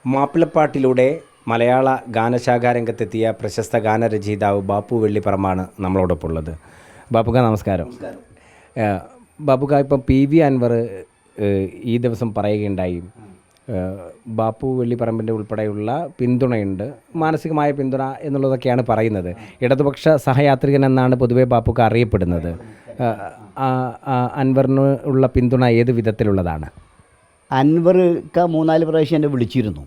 മാപ്പിളപ്പാട്ടിലൂടെ മലയാള ഗാനശാഖാരംഗത്തെത്തിയ പ്രശസ്ത ഗാനരചയിതാവ് ബാപ്പു വെള്ളിപ്പറമ്പാണ് നമ്മളോടൊപ്പം ഉള്ളത്. ബാപ്പുക നമസ്കാരം. ബാപ്പുക, ഇപ്പം PV അൻവർ ഈ ദിവസം പറയുകയുണ്ടായി, ബാപ്പു വെള്ളിപ്പറമ്പിൻ്റെ ഉൾപ്പെടെയുള്ള പിന്തുണയുണ്ട്, മാനസികമായ പിന്തുണ എന്നുള്ളതൊക്കെയാണ് പറയുന്നത്. ഇടതുപക്ഷ സഹയാത്രികൻ എന്നാണ് പൊതുവെ ബാപ്പുക അറിയപ്പെടുന്നത്. അൻവറിന് ഉള്ള പിന്തുണ ഏത് വിധത്തിലുള്ളതാണ്? അൻവർ 3-4 പ്രാവശ്യം എന്നെ വിളിച്ചിരുന്നു.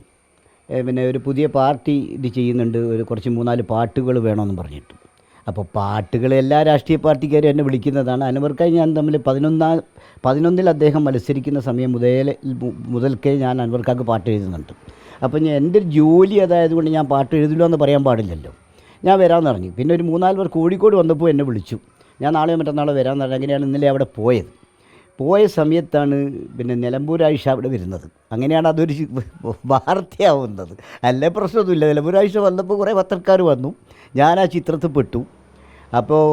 പിന്നെ ഒരു പുതിയ പാർട്ടി ഇത് ചെയ്യുന്നുണ്ട്, കുറച്ച് 3-4 പാട്ടുകൾ വേണമെന്ന് പറഞ്ഞിട്ട്. അപ്പോൾ പാട്ടുകൾ എല്ലാ രാഷ്ട്രീയ പാർട്ടിക്കാരും എന്നെ വിളിക്കുന്നതാണ്. അൻവർക്കായി ഞാൻ തമ്മിൽ 11-ൽ അദ്ദേഹം മത്സരിക്കുന്ന സമയം മുതൽക്കേ ഞാൻ അൻവർക്കാക്ക് പാട്ട് എഴുതുന്നുണ്ട്. അപ്പോൾ എൻ്റെ ഒരു ജോലി അതായതുകൊണ്ട് ഞാൻ പാട്ട് എഴുതില്ല എന്ന് പറയാൻ പാടില്ലല്ലോ. ഞാൻ വരാമെന്ന് പറഞ്ഞു. പിന്നെ ഒരു 3-4 പേർ കോഴിക്കോട് വന്നപ്പോൾ എന്നെ വിളിച്ചു. ഞാൻ നാളെയോ മറ്റന്നാളോ വരാമെന്ന് പറഞ്ഞു. അങ്ങനെയാണ് ഇന്നലെ അവിടെ പോയ സമയത്താണ് പിന്നെ നിലമ്പൂർ ആയിഷ അവിടെ വരുന്നത്. അങ്ങനെയാണ് അതൊരു വാർത്തയാവുന്നത്. അല്ലേ പ്രശ്നമൊന്നുമില്ല. നിലമ്പൂർ ആയിഷ വന്നപ്പോൾ കുറേ പത്രക്കാർ വന്നു, ഞാൻ ആ ചിത്രത്തിൽ പെട്ടു. അപ്പോൾ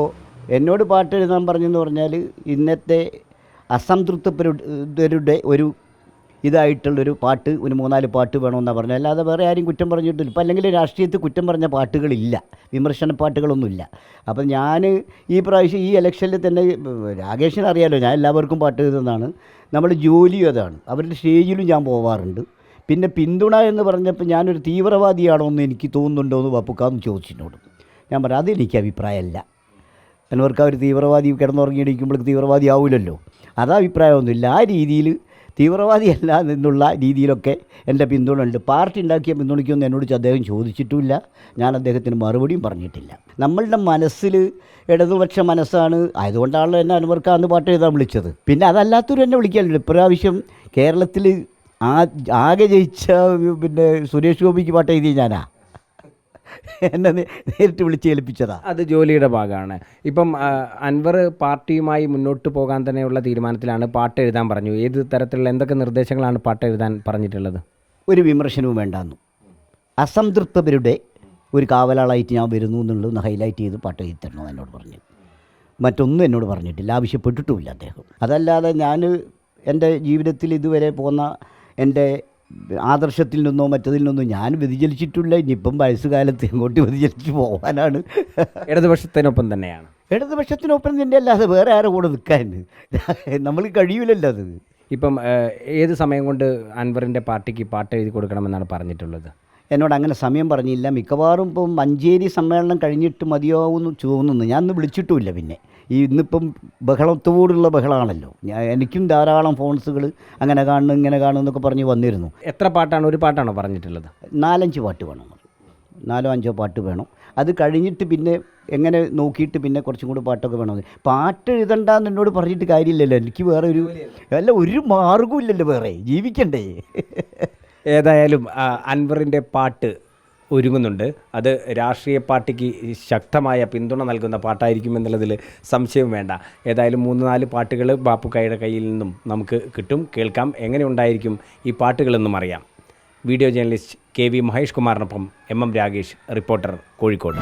എന്നോട് പാട്ട് എഴുതാൻ പറഞ്ഞെന്ന് പറഞ്ഞാൽ ഇന്നത്തെ അസംതൃപ്തരുടെ ഒരു ഇതായിട്ടുള്ളൊരു പാട്ട്, ഒരു 3-4 പാട്ട് വേണമെന്നാണ് പറഞ്ഞത്. അല്ലാതെ വേറെ ആരും കുറ്റം പറഞ്ഞിട്ടില്ല. ഇപ്പം അല്ലെങ്കിൽ രാഷ്ട്രീയത്തിൽ കുറ്റം പറഞ്ഞ പാട്ടുകളില്ല, വിമർശന പാട്ടുകളൊന്നുമില്ല. അപ്പം ഞാൻ ഈ പ്രാവശ്യം ഈ ഇലക്ഷനിൽ തന്നെ, രാകേഷിന് അറിയാമല്ലോ, ഞാൻ എല്ലാവർക്കും പാട്ട് എഴുതുന്നതാണ്. നമ്മുടെ ജോലിയും അതാണ്. അവരുടെ സ്റ്റേജിലും ഞാൻ പോവാറുണ്ട്. പിന്നെ പിന്തുണ എന്ന് പറഞ്ഞപ്പോൾ ഞാനൊരു തീവ്രവാദിയാണോ എന്ന് എനിക്ക് തോന്നുന്നുണ്ടോ എന്ന് ബാപ്പുക്കാന്ന് ചോദിച്ചിനോട്. ഞാൻ പറഞ്ഞു അതെനിക്ക് അഭിപ്രായമല്ല. അൻവർക്ക് ഒരു തീവ്രവാദി കിടന്നുറങ്ങിയിരിക്കുമ്പോഴേക്ക് തീവ്രവാദി ആവില്ലല്ലോ. അത് അഭിപ്രായമൊന്നുമില്ല. ആ രീതിയിൽ തീവ്രവാദിയല്ല എന്നുള്ള രീതിയിലൊക്കെ എൻ്റെ പിന്തുണ ഉണ്ട്. പാർട്ടി ഉണ്ടാക്കിയ പിന്തുണയ്ക്കൊന്നും എന്നോട് അദ്ദേഹം ചോദിച്ചിട്ടുമില്ല. ഞാൻ അദ്ദേഹത്തിന് മറുപടിയും പറഞ്ഞിട്ടില്ല. നമ്മളുടെ മനസ്സിൽ ഇടതുപക്ഷ മനസ്സാണ് ആയതുകൊണ്ടാണല്ലോ എന്നെ അൻവർക്കാന്ന് പാട്ട് എഴുതാൻ വിളിച്ചത്. പിന്നെ അതല്ലാത്തവരും എന്നെ വിളിക്കാറുണ്ട്. ഇപ്രാവശ്യം കേരളത്തിൽ ആകെ ജയിച്ച പിന്നെ സുരേഷ് ഗോപിക്ക് പാട്ട് എഴുതിയ ഞാനാ, എന്നെ നേരിട്ട് വിളിച്ച് ഏൽപ്പിച്ചതാണ്. അത് ജോലിയുടെ ഭാഗമാണ്. ഇപ്പം അൻവർ പാർട്ടിയുമായി മുന്നോട്ട് പോകാൻ തന്നെയുള്ള തീരുമാനത്തിലാണ്. പാട്ട് എഴുതാൻ പറഞ്ഞു. ഏത് തരത്തിലുള്ള എന്തൊക്കെ നിർദ്ദേശങ്ങളാണ് പാട്ട് എഴുതാൻ പറഞ്ഞിട്ടുള്ളത്? ഒരു വിമർശനവും വേണ്ടാന്നു, അസംതൃപ്തരുടെ ഒരു കാവലാളായിട്ട് ഞാൻ വരുന്നു എന്നുള്ളത് ഹൈലൈറ്റ് ചെയ്ത് പാട്ട് എഴുതി തരണം എന്നോട് പറഞ്ഞു. മറ്റൊന്നും എന്നോട് പറഞ്ഞിട്ടില്ല, ആവശ്യപ്പെട്ടിട്ടുമില്ല അദ്ദേഹം. അതല്ലാതെ ഞാൻ എൻ്റെ ജീവിതത്തിൽ ഇതുവരെ പോന്ന എൻ്റെ ആദർശത്തിൽ നിന്നോ മറ്റതിൽ നിന്നോ ഞാൻ വ്യതിചലിച്ചിട്ടില്ല. ഇനിയിപ്പം വയസ്സുകാലത്ത് എങ്ങോട്ട് വ്യതിചലിച്ച് പോകാനാണ്. ഇടതുപക്ഷത്തിനൊപ്പം തന്നെയാണ്. ഇടതുപക്ഷത്തിനൊപ്പം തന്നെ അല്ലാതെ വേറെ ആരെ കൂടെ നിൽക്കാൻ നമ്മൾ കഴിയില്ലല്ലോ. അത് ഇപ്പം ഏത് സമയം കൊണ്ട് അൻവറിൻ്റെ പാർട്ടിക്ക് പാട്ട് എഴുതി കൊടുക്കണമെന്നാണ് പറഞ്ഞിട്ടുള്ളത്? എന്നോട് അങ്ങനെ സമയം പറഞ്ഞില്ല. മിക്കവാറും ഇപ്പം മഞ്ചേരി സമ്മേളനം കഴിഞ്ഞിട്ട് മതിയാവുമെന്ന് തോന്നുന്നു. ഞാൻ ഇന്ന് വിളിച്ചിട്ടുമില്ല. പിന്നെ ഇന്നിപ്പം ബഹളത്തോടുള്ള ബഹളമാണല്ലോ. എനിക്കും ധാരാളം ഫോൺസുകൾ അങ്ങനെ കാണുന്നു ഇങ്ങനെ കാണുന്നു എന്നൊക്കെ പറഞ്ഞ് വന്നിരുന്നു. എത്ര പാട്ടാണ്? ഒരു പാട്ടാണോ പറഞ്ഞിട്ടുള്ളത്? 4-5 പാട്ട് വേണം, 4-5 പാട്ട് വേണം. അത് കഴിഞ്ഞിട്ട് പിന്നെ എങ്ങനെ നോക്കിയിട്ട് പിന്നെ കുറച്ചും കൂടി പാട്ടൊക്കെ വേണം. പാട്ട് എഴുതണ്ടെന്ന് എന്നോട് പറഞ്ഞിട്ട് കാര്യമില്ലല്ലോ. എനിക്ക് വേറെ ഒരു മാർഗ്ഗവും ഇല്ലല്ലോ, വേറെ ജീവിക്കണ്ടേ. ഏതായാലും അൻവറിൻ്റെ പാട്ട് ഒരുങ്ങുന്നുണ്ട്. അത് രാഷ്ട്രീയ പാർട്ടിക്ക് ശക്തമായ പിന്തുണ നൽകുന്ന പാട്ടായിരിക്കും എന്നുള്ളതിൽ സംശയം വേണ്ട. ഏതായാലും 3-4 പാട്ടുകൾ ബാപ്പുക്കായുടെ കയ്യിൽ നിന്നും നമുക്ക് കിട്ടും, കേൾക്കാം. എങ്ങനെ ഉണ്ടായിരിക്കും ഈ പാട്ടുകളെന്നും അറിയാം. വീഡിയോ ജേർണലിസ്റ്റ് KV മഹേഷ് കുമാറിനൊപ്പം MM രാഗേഷ്, റിപ്പോർട്ടർ, കോഴിക്കോട്.